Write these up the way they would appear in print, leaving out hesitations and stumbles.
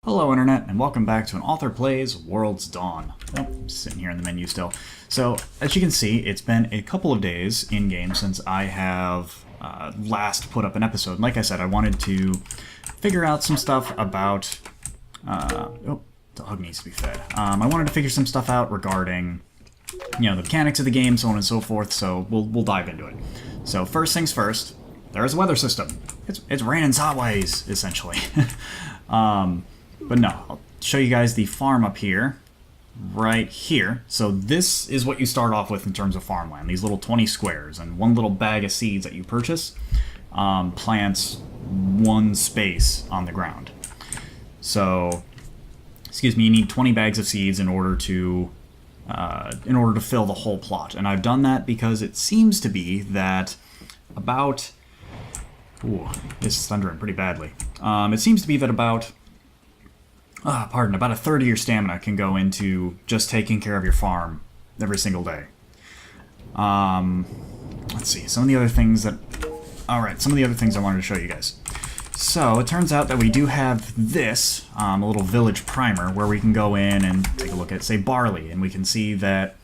Hello Internet, and welcome back to AnAuthorPlays World's Dawn. Oh, I'm sitting here in the menu still. So, as you can see, it's been a couple of days in-game since I have last put up an episode. And like I said, I wanted to figure out some stuff about... oh, dog needs to be fed. I wanted to figure some stuff out regarding, you know, the mechanics of the game, so on and so forth, so we'll dive into it. So, first things first, there's a weather system. It's raining sideways, essentially. But no, I'll show you guys the farm up here, right here. So this is what you start off with in terms of farmland. These little 20 squares, and one little bag of seeds that you purchase plants one space on the ground. So, excuse me, you need 20 bags of seeds in order to fill the whole plot. And I've done that because it seems to be that about... Ooh, this is thundering pretty badly. It seems to be that about a third of your stamina can go into just taking care of your farm every single day. Let's see, some of the other things I wanted to show you guys. So, it turns out that we do have this, a little village primer, where we can go in and take a look at, say, Barley, and we can see that,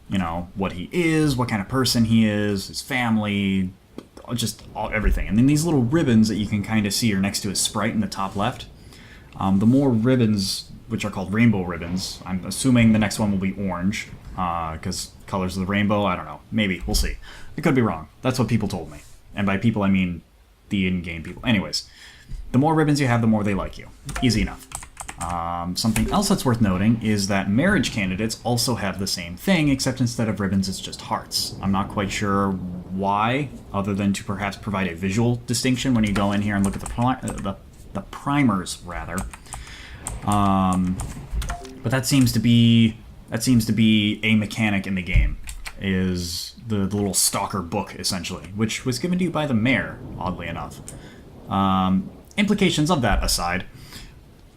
you know, what he is, what kind of person he is, his family, just everything. And then these little ribbons that you can kind of see are next to his sprite in the top left. The more ribbons, which are called rainbow ribbons, I'm assuming the next one will be orange, because colors of the rainbow, I don't know. Maybe. We'll see. I could be wrong. That's what people told me. And by people, I mean the in-game people. Anyways, the more ribbons you have, the more they like you. Easy enough. Something else that's worth noting is that marriage candidates also have the same thing, except instead of ribbons, it's just hearts. I'm not quite sure why, other than to perhaps provide a visual distinction when you go in here and look at the primers, rather. But that seems to be a mechanic in the game, is the little stalker book, essentially, which was given to you by the mayor, oddly enough. Implications of that aside,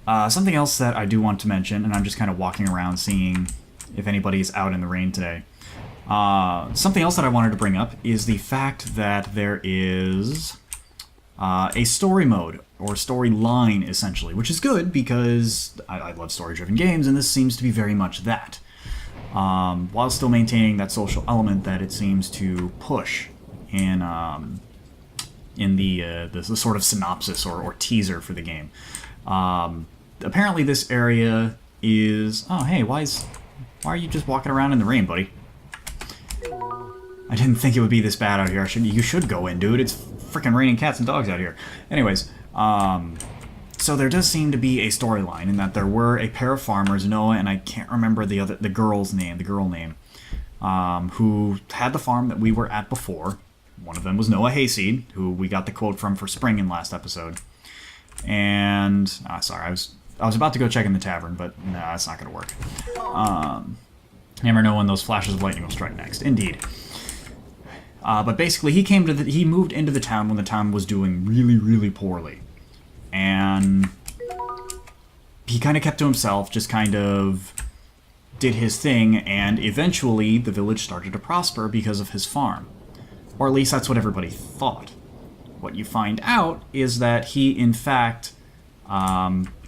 something else that I do want to mention, and I'm just kind of walking around seeing if anybody's out in the rain today. Something else that I wanted to bring up is the fact that there is a story mode, or storyline, essentially, which is good because I love story-driven games, and this seems to be very much that. While still maintaining that social element that it seems to push in the sort of synopsis or teaser for the game. Apparently this area is... Oh, hey, why are you just walking around in the rain, buddy? I didn't think it would be this bad out here. You should go in, dude. It's freaking raining cats and dogs out here. Anyways, so there does seem to be a storyline in that there were a pair of farmers, Noah, and I can't remember the girl name, who had the farm that we were at before. One of them was Noah Hayseed, who we got the quote from for spring in last episode. And sorry, I was about to go check in the tavern, but no, that's not going to work. Never know when those flashes of lightning will strike next. Indeed. But basically, he moved into the town when the town was doing really, really poorly. And he kind of kept to himself, just kind of did his thing, and eventually the village started to prosper because of his farm. Or at least that's what everybody thought. What you find out is that he, in fact,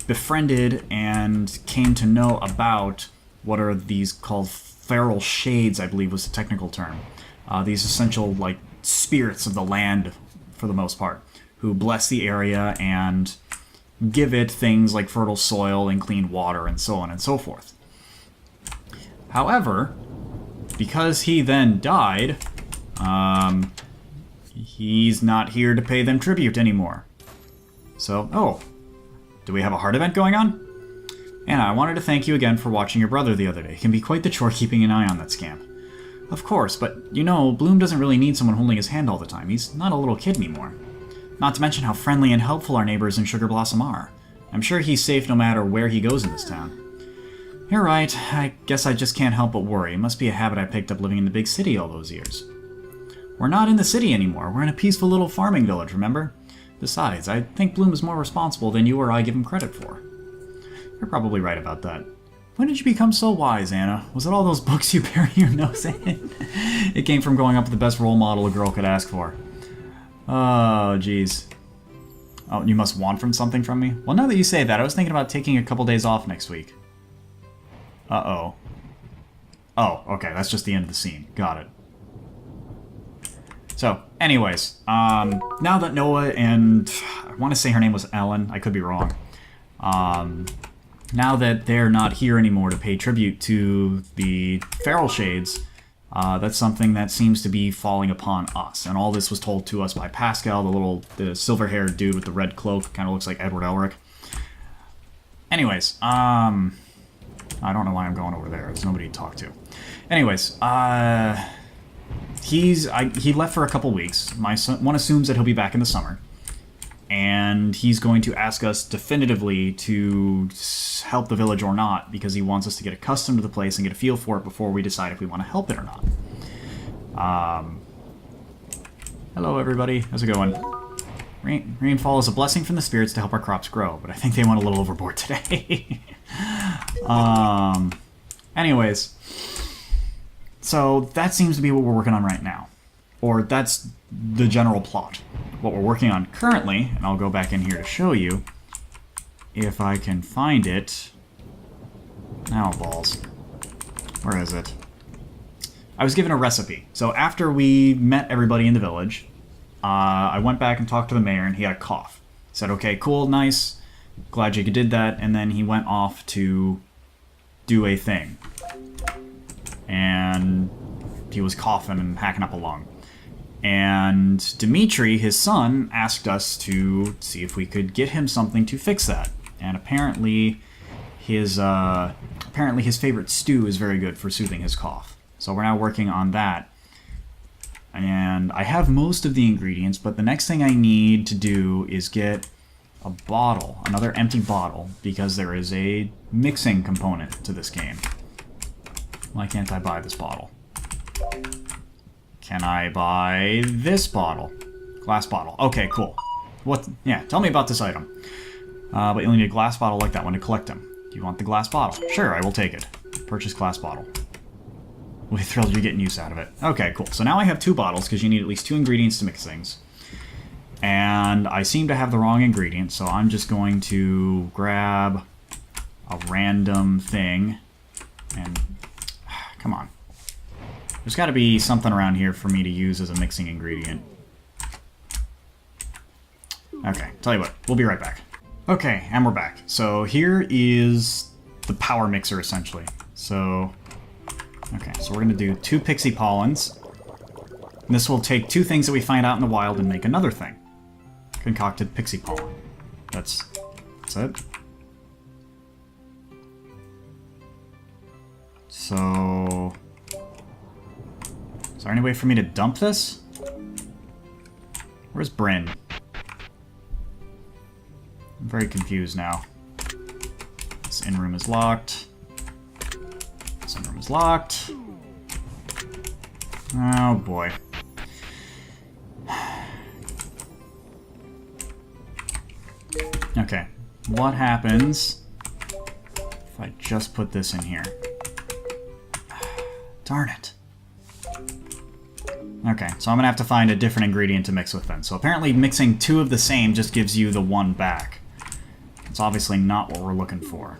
befriended and came to know about what are these called feral shades, I believe was the technical term. These essential, like, spirits of the land, for the most part, who bless the area and give it things like fertile soil and clean water and so on and so forth. However, because he then died, he's not here to pay them tribute anymore. So, oh, do we have a heart event going on? Anna, I wanted to thank you again for watching your brother the other day. It can be quite the chore keeping an eye on that scamp. Of course, but, you know, Bloom doesn't really need someone holding his hand all the time. He's not a little kid anymore. Not to mention how friendly and helpful our neighbors in Sugar Blossom are. I'm sure he's safe no matter where he goes in this town. You're right. I guess I just can't help but worry. It must be a habit I picked up living in the big city all those years. We're not in the city anymore. We're in a peaceful little farming village, remember? Besides, I think Bloom is more responsible than you or I give him credit for. You're probably right about that. When did you become so wise, Anna? Was it all those books you bury your nose in? It came from growing up with the best role model a girl could ask for. Oh, jeez. Oh, you must want something from me? Well, now that you say that, I was thinking about taking a couple days off next week. Uh-oh. Oh, okay, that's just the end of the scene. Got it. So, anyways, now that Noah and... I want to say her name was Ellen. I could be wrong. Now that they're not here anymore to pay tribute to the Feral Shades, that's something that seems to be falling upon us. And all this was told to us by Pascal, the silver-haired dude with the red cloak. Kind of looks like Edward Elric. Anyways, I don't know why I'm going over there. There's nobody to talk to. Anyways, he left for a couple weeks. My son, one assumes that he'll be back in the summer. And he's going to ask us definitively to help the village or not, because he wants us to get accustomed to the place and get a feel for it before we decide if we want to help it or not. Hello, everybody. How's it going? Rainfall is a blessing from the spirits to help our crops grow, but I think they went a little overboard today. Anyways, so that seems to be what we're working on right now. Or that's the general plot. What we're working on currently, and I'll go back in here to show you, if I can find it. Now, balls. Where is it? I was given a recipe. So after we met everybody in the village, I went back and talked to the mayor, and he had a cough. Said, okay, cool, nice, glad you did that, and then he went off to do a thing. And he was coughing and hacking up a lung. And Dimitri, his son, asked us to see if we could get him something to fix that. And apparently his favorite stew is very good for soothing his cough. So we're now working on that. And I have most of the ingredients, but the next thing I need to do is get a bottle, another empty bottle, because there is a mixing component to this game. Why can't I buy this bottle? Can I buy this bottle? Glass bottle. Okay, cool. What? Yeah, tell me about this item. But you'll need a glass bottle like that one to collect them. Do you want the glass bottle? Sure, I will take it. Purchase glass bottle. We'll be thrilled you're getting use out of it. Okay, cool. So now I have 2 bottles, because you need at least 2 ingredients to mix things. And I seem to have the wrong ingredient, so I'm just going to grab a random thing. And, come on. There's got to be something around here for me to use as a mixing ingredient. Okay, tell you what, we'll be right back. Okay, and we're back. So here is the power mixer, essentially. So, okay, so we're going to do 2 pixie pollens. And this will take 2 things that we find out in the wild and make another thing. Concocted pixie pollen. That's it. So... is there any way for me to dump this? Where's Bryn? I'm very confused now. This in-room is locked. This in-room is locked. Oh boy. Okay, what happens if I just put this in here? Darn it. Okay, so I'm going to have to find a different ingredient to mix with then. So apparently mixing 2 of the same just gives you the 1 back. It's obviously not what we're looking for.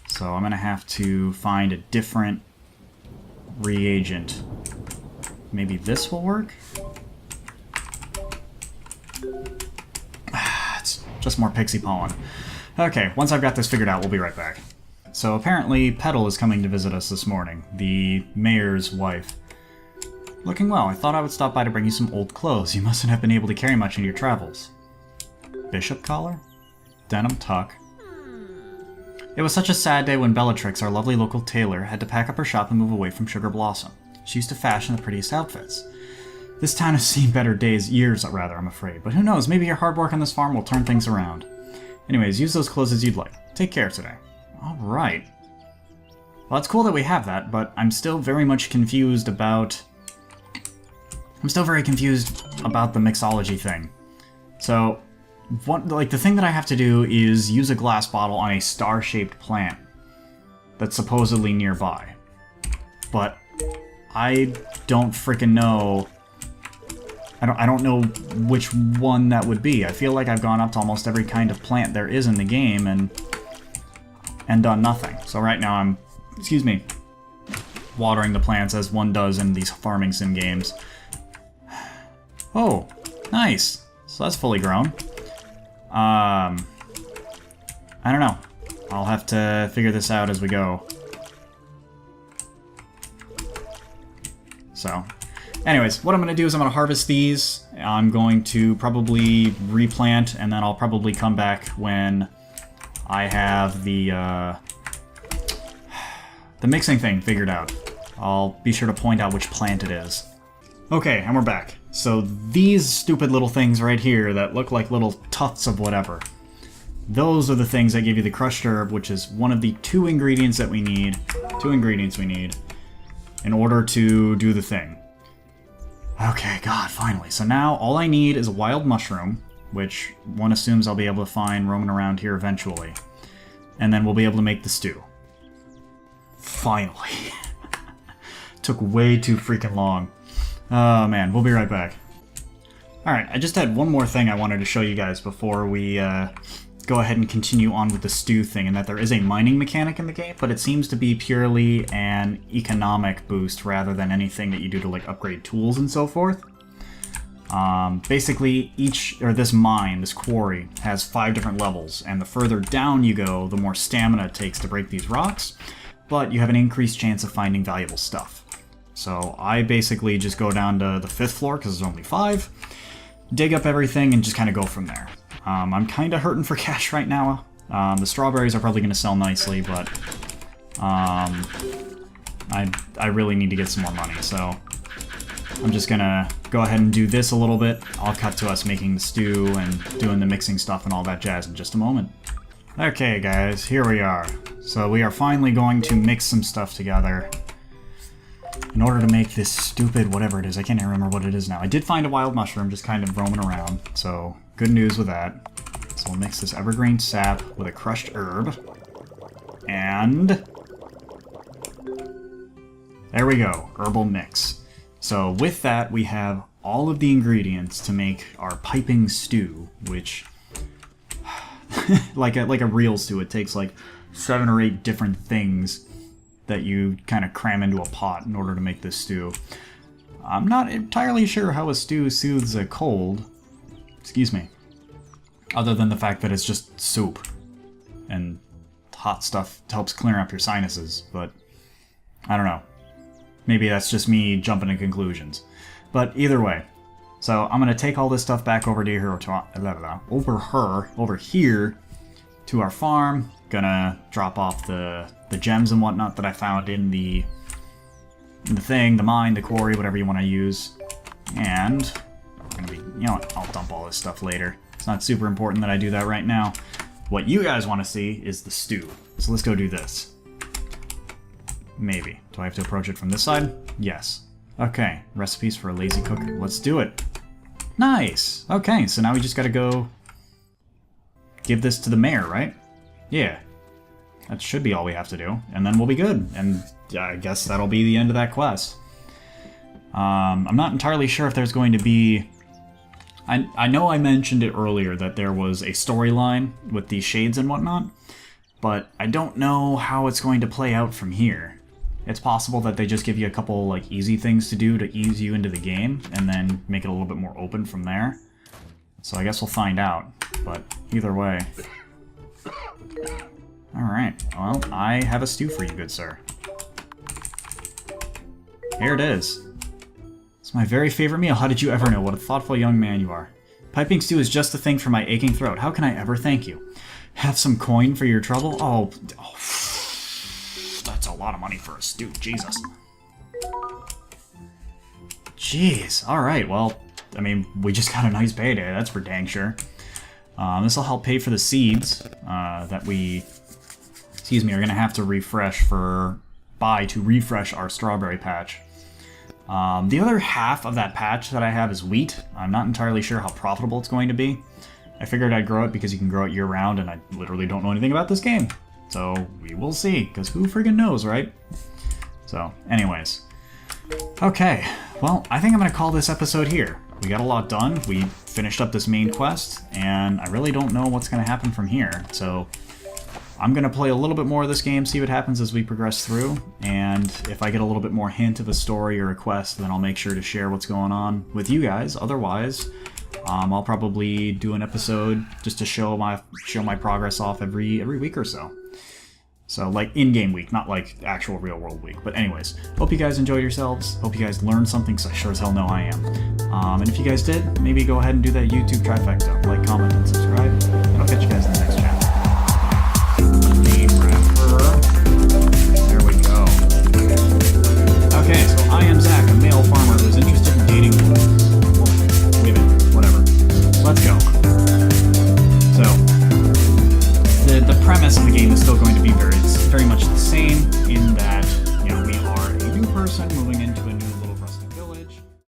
So I'm going to have to find a different reagent. Maybe this will work? It's just more pixie pollen. Okay, once I've got this figured out, we'll be right back. So apparently Petal is coming to visit us this morning, the mayor's wife. Looking well. I thought I would stop by to bring you some old clothes. You mustn't have been able to carry much in your travels. Bishop collar? Denim tuck. It was such a sad day when Bellatrix, our lovely local tailor, had to pack up her shop and move away from Sugar Blossom. She used to fashion the prettiest outfits. This town has seen better days, years rather, I'm afraid. But who knows, maybe your hard work on this farm will turn things around. Anyways, use those clothes as you'd like. Take care today. Alright. Well, it's cool that we have that, but I'm still very much confused about... the mixology thing. So, the thing that I have to do is use a glass bottle on a star-shaped plant that's supposedly nearby. But I don't freaking know. I don't know which one that would be. I feel like I've gone up to almost every kind of plant there is in the game and done nothing. So right now I'm, excuse me, watering the plants as one does in these farming sim games. Oh, nice. So that's fully grown. I don't know. I'll have to figure this out as we go. So, anyways, what I'm going to do is I'm going to harvest these. I'm going to probably replant, and then I'll probably come back when I have the mixing thing figured out. I'll be sure to point out which plant it is. Okay, and we're back. So these stupid little things right here that look like little tufts of whatever, those are the things that give you the crushed herb, which is one of the two ingredients we need in order to do the thing. Okay, God, finally. So now all I need is a wild mushroom, which one assumes I'll be able to find roaming around here eventually. And then we'll be able to make the stew. Finally. Took way too freaking long. Oh man, we'll be right back. Alright, I just had one more thing I wanted to show you guys before we go ahead and continue on with the stew thing, and that there is a mining mechanic in the game, but it seems to be purely an economic boost rather than anything that you do to like upgrade tools and so forth. Basically, this mine, this quarry, has 5 different levels, and the further down you go, the more stamina it takes to break these rocks, but you have an increased chance of finding valuable stuff. So I basically just go down to the 5th floor, because there's only 5, dig up everything, and just kind of go from there. I'm kind of hurting for cash right now. The strawberries are probably going to sell nicely, but I really need to get some more money, so I'm just going to go ahead and do this a little bit. I'll cut to us making the stew and doing the mixing stuff and all that jazz in just a moment. Okay, guys, here we are. So we are finally going to mix some stuff together in order to make this stupid whatever it is. I can't even remember what it is now. I did find a wild mushroom just kind of roaming around, so good news with that. So we'll mix this evergreen sap with a crushed herb. And there we go, herbal mix. So with that, we have all of the ingredients to make our piping stew, which, like a real stew, it takes like 7 or 8 different things that you kind of cram into a pot in order to make this stew. I'm not entirely sure how a stew soothes a cold, excuse me, other than the fact that it's just soup, and hot stuff helps clear up your sinuses, but I don't know. Maybe that's just me jumping to conclusions. But either way, so I'm gonna take all this stuff back over here to our farm. Gonna drop off the gems and whatnot that I found in the mine, the quarry, whatever you want to use. And we're gonna be, you know what, I'll dump all this stuff later. It's not super important that I do that right now. What you guys want to see is the stew. So let's go do this. Maybe. Do I have to approach it from this side? Yes. Okay, recipes for a lazy cooker. Let's do it. Nice! Okay, so now we just gotta go give this to the mayor, right? Yeah. That should be all we have to do, and then we'll be good. And I guess that'll be the end of that quest. I'm not entirely sure if there's going to be... I know I mentioned it earlier that there was a storyline with these shades and whatnot, but I don't know how it's going to play out from here. It's possible that they just give you a couple like easy things to do to ease you into the game, and then make it a little bit more open from there. So I guess we'll find out, but either way. Alright, well, I have a stew for you, good sir. Here it is. It's my very favorite meal. How did you ever know? What a thoughtful young man you are. Piping stew is just the thing for my aching throat. How can I ever thank you? Have some coin for your trouble? Oh, that's a lot of money for a stew, Jesus. Jeez, alright, well, I mean, we just got a nice payday, that's for dang sure. This will help pay for the seeds that we... Excuse me, are going to have to refresh to refresh our strawberry patch. The other half of that patch that I have is wheat. I'm not entirely sure how profitable it's going to be. I figured I'd grow it because you can grow it year-round, and I literally don't know anything about this game. So, we will see, because who friggin' knows, right? So, anyways. Okay, well, I think I'm going to call this episode here. we got a lot done. We finished up this main quest, and I really don't know what's going to happen from here. So I'm going to play a little bit more of this game, see what happens as we progress through, and if I get a little bit more hint of a story or a quest, then I'll make sure to share what's going on with you guys. Otherwise, I'll probably do an episode just to show my progress off every week or so. So, like, in-game week, not like actual real-world week. But anyways, hope you guys enjoyed yourselves. Hope you guys learned something, because I sure as hell know I am. And if you guys did, maybe go ahead and do that YouTube trifecta. Like, comment, and subscribe. And I'll catch you guys in the next chapter. There we go. Okay, so I am Zach, a male farmer who's interested in dating women, whatever. Let's go. So, the premise of the game is still going to be very much the same, in that, you know, we are a new person moving into a new